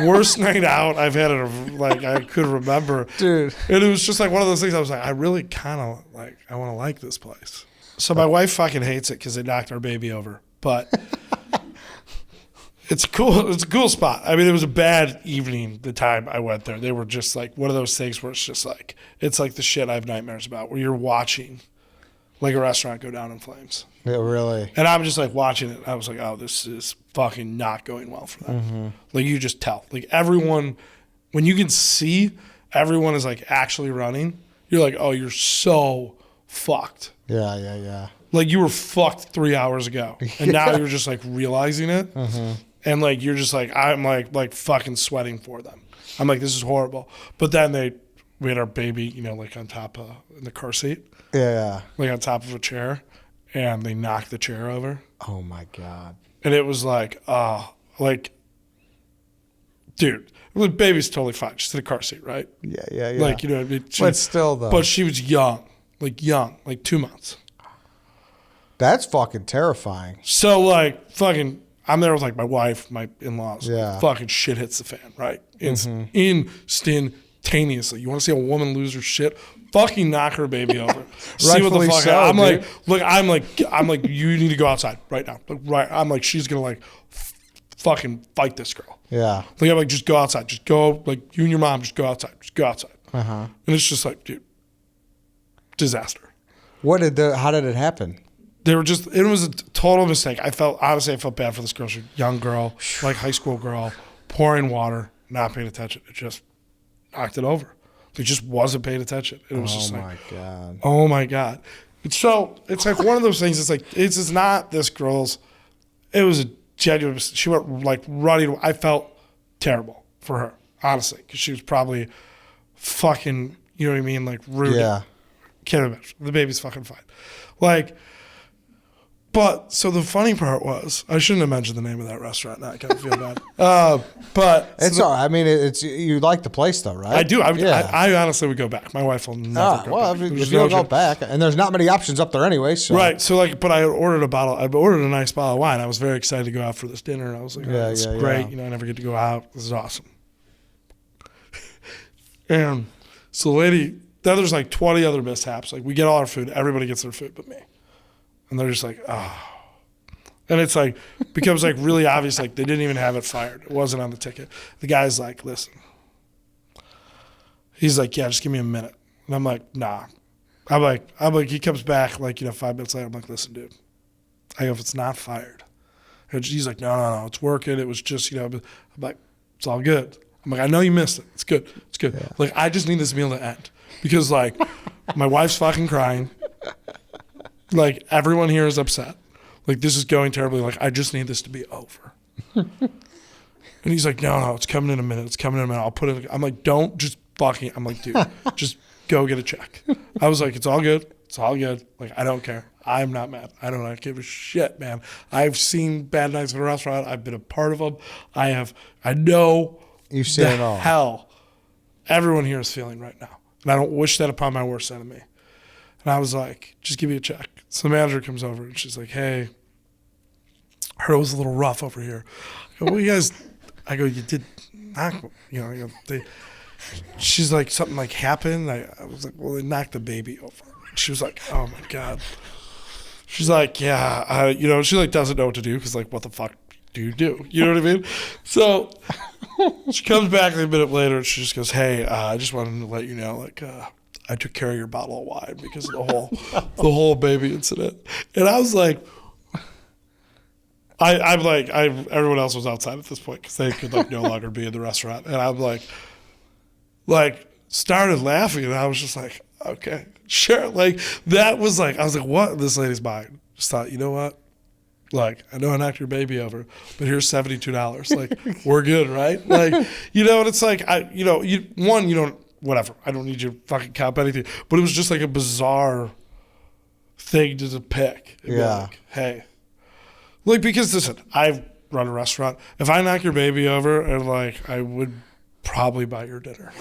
Worst night out I've had I could remember. Dude. And it was just like one of those things I was like, I really kind of I want to like this place. So my wife fucking hates it because they knocked our baby over. But it's cool. It's a cool spot. I mean, it was a bad evening the time I went there. They were just like one of those things where it's just like, it's like the shit I have nightmares about, where you're watching like a restaurant go down in flames. Yeah, really. And I'm just like watching it. I was like, oh, this is fucking not going well for them. Mm-hmm. Like you just tell. Like everyone, when you can see everyone is like actually running, you're like, oh, you're so fucked. Yeah. Like you were fucked 3 hours ago. And now you're just like realizing it. Mm-hmm. And like you're just like, I'm like fucking sweating for them. I'm like, this is horrible. But then we had our baby, you know, like on top of in the car seat. Yeah. Like on top of a chair. And they knocked the chair over. Oh my God. And it was like, dude, the baby's totally fine. She's in a car seat, right? Yeah. Like, you know what I mean? But still, though. But she was young, like 2 months. That's fucking terrifying. So, like, fucking, I'm there with, like, my wife, my in-laws. Yeah. Fucking shit hits the fan, right? Instantaneously. You want to see a woman lose her shit? Fucking knock her baby over. See what the fuck. So, I'm dude. I'm like, you need to go outside right now. Like, right. I'm like, she's gonna like fucking fight this girl. Yeah. Like I'm like, just go outside. Just go. Like you and your mom, just go outside. Just go outside. Uh-huh. And it's just like, dude, disaster. How did it happen? It was a total mistake. Honestly, I felt bad for this girl. She's a young girl, like high school girl, pouring water, not paying attention. It just knocked it over. It just wasn't paying attention. It was just like, God. Oh my God. So it's like one of those things. It's like, it's not this girl's, it was a genuine, she went like running. I felt terrible for her, honestly, because she was probably fucking, you know what I mean? Like rude. Yeah. Can't imagine. The baby's fucking fine. Like, but so the funny part was, I shouldn't have mentioned the name of that restaurant. Now I kind of feel bad. But it's all right. I mean, it's you like the place though, right? I do. I honestly would go back. My wife will never go back. If you don't go back, and there's not many options up there anyway. So. Right. So like, but I ordered a nice bottle of wine. I was very excited to go out for this dinner. I was like, it's great. You know, I never get to go out. This is awesome. And so the lady, then there's like 20 other mishaps. Like we get all our food. Everybody gets their food but me. And they're just like, oh. And it's like, becomes like really obvious, like they didn't even have it fired. It wasn't on the ticket. The guy's like, listen. He's like, yeah, just give me a minute. And I'm like, nah. I'm like, he comes back like, 5 minutes later. I'm like, listen, dude. I go, if it's not fired. And he's like, no, it's working. It was just, I'm like, it's all good. I'm like, I know you missed it. It's good. It's good. Yeah. Like, I just need this meal to end. Because like, my wife's fucking crying. Like, everyone here is upset. Like, this is going terribly. Like, I just need this to be over. And he's like, no, it's coming in a minute. It's coming in a minute. I'll put it. I'm like, don't just fucking. I'm like, dude, just go get a check. I was like, it's all good. It's all good. Like, I don't care. I'm not mad. I don't give a shit, man. I've seen bad nights at a restaurant. I've been a part of them. I know you've seen it all. Hell everyone here is feeling right now. And I don't wish that upon my worst enemy. And I was like, just give me a check. So the manager comes over and she's like, hey, I heard it was a little rough over here. I go, well, you guys, you did knock, she's like, something like happened. I was like, well, they knocked the baby over. She was like, oh my God. She's like, yeah, she like doesn't know what to do because like, what the fuck do you do? You know what I mean? So she comes back a minute later and she just goes, hey, I just wanted to let you know, like, I took care of your bottle of wine because of the whole baby incident. And I was like, everyone else was outside at this point because they could like no longer be in the restaurant. And I'm like started laughing and I was just like, okay, sure. Like that was like, I was like, what? This lady's mind. Just thought, you know what? Like, I know I knocked your baby over, but here's $72. Like, we're good, right? Like, and it's like, you don't, whatever. I don't need you to fucking cop anything. But it was just like a bizarre thing to pick. Yeah. Like, hey. Like, because listen, I've run a restaurant. If I knock your baby over, and like, I would probably buy your dinner.